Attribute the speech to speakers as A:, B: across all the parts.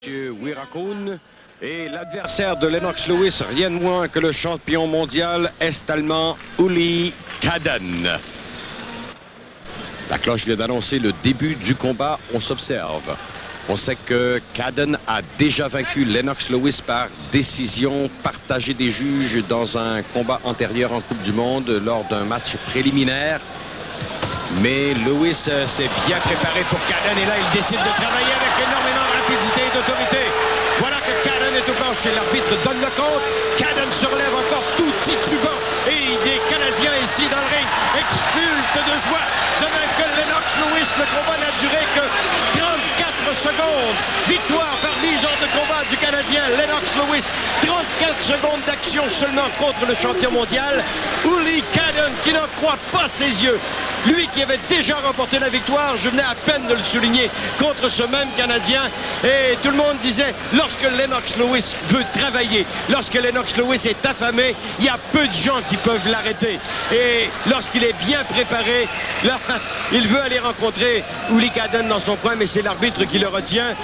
A: Wirakun. Et l'adversaire de Lennox Lewis, rien de moins que le champion mondial est-allemand Uli Cadden. La cloche vient d'annoncer le début du combat. On s'observe. On sait que Cadden a déjà vaincu Lennox Lewis par décision partagée des juges dans un combat antérieur en Coupe du Monde lors d'un match préliminaire. Mais Lewis s'est bien préparé pour Cadden et là il décide de travailler avec énormément de rapidité et d'autorité. Voilà que Cadden est au plancher. L'arbitre donne le compte. Cadden se relève encore tout titubant. Et des Canadiens ici dans le ring exultent de joie. De même que Lennox Lewis, le combat n'a duré que 34 secondes. Victoire par mise hors de combat du Canadien Lennox Lewis. 34 secondes d'action seulement contre le champion mondial Uli Cadden, qui n'en croit pas ses yeux. Lui qui avait déjà remporté la victoire, je venais à peine de le souligner, contre ce même Canadien. Et tout le monde disait, lorsque Lennox Lewis veut travailler, lorsque Lennox Lewis est affamé, il y a peu de gens qui peuvent l'arrêter. Et lorsqu'il est bien préparé, là, il veut aller rencontrer Uli Cadden dans son coin, mais c'est l'arbitre qui le retient.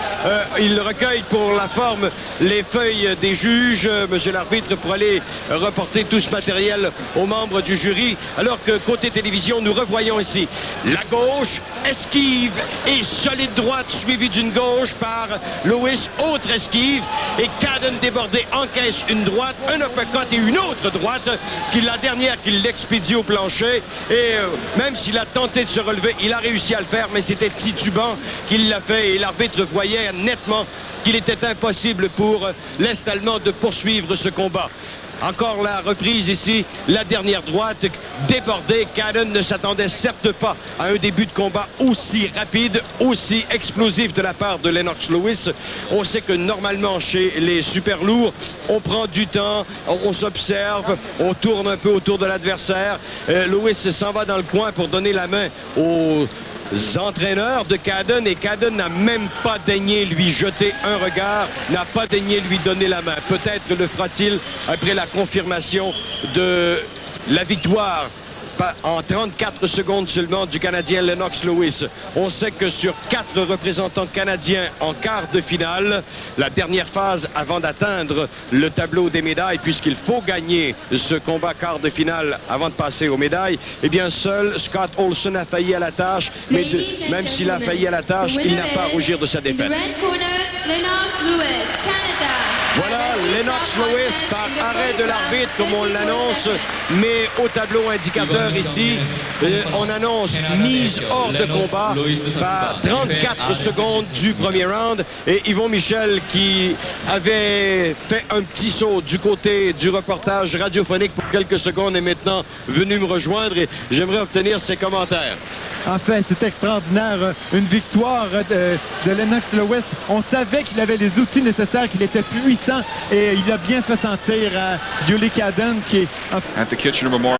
A: Il recueille pour la forme les feuilles des juges, monsieur l'arbitre, pour aller reporter tout ce matériel aux membres du jury. Alors que côté télévision, nous revoyons ici la gauche, esquive et solide droite suivie d'une gauche par Lewis, autre esquive, et Cadden débordé encaisse une droite, un uppercut et une autre droite, la dernière qui l'expédie au plancher. Et même s'il a tenté de se relever, il a réussi à le faire, mais c'était titubant qu'il l'a fait et l'arbitre voyait nettement qu'il était impossible pour l'Est allemand de poursuivre ce combat. Encore la reprise ici, la dernière droite débordée. Cadden ne s'attendait certes pas à un début de combat aussi rapide, aussi explosif de la part de Lennox Lewis. On sait que normalement chez les super lourds, on prend du temps, on s'observe, on tourne un peu autour de l'adversaire. Lewis s'en va dans le coin pour donner la main aux entraîneurs de Cadden, et Cadden n'a même pas daigné lui jeter un regard, n'a pas daigné lui donner la main. Peut-être le fera-t-il après la confirmation de la victoire en 34 secondes seulement du Canadien Lennox Lewis. On sait que sur 4 représentants canadiens en quart de finale, la dernière phase avant d'atteindre le tableau des médailles, puisqu'il faut gagner ce combat quart de finale avant de passer aux médailles, eh bien seul Scott Olson a failli à la tâche, mais même s'il a failli à la tâche, il n'a pas à rougir de sa défaite. Voilà Lennox Lewis par arrêt de l'arbitre comme on l'annonce, mais au tableau indicateur ici, on annonce mise hors de combat par 34 secondes du premier round. Et Yvon Michel, qui avait fait un petit saut du côté du reportage radiophonique pour quelques secondes, est maintenant venu me rejoindre et j'aimerais obtenir ses commentaires.
B: En fait, c'est extraordinaire. Une victoire de Lennox Lewis. On savait qu'il avait les outils nécessaires, qu'il était puissant et il a bien fait sentir à Uli Cadden qui est...
C: At the Kitchener Memorial.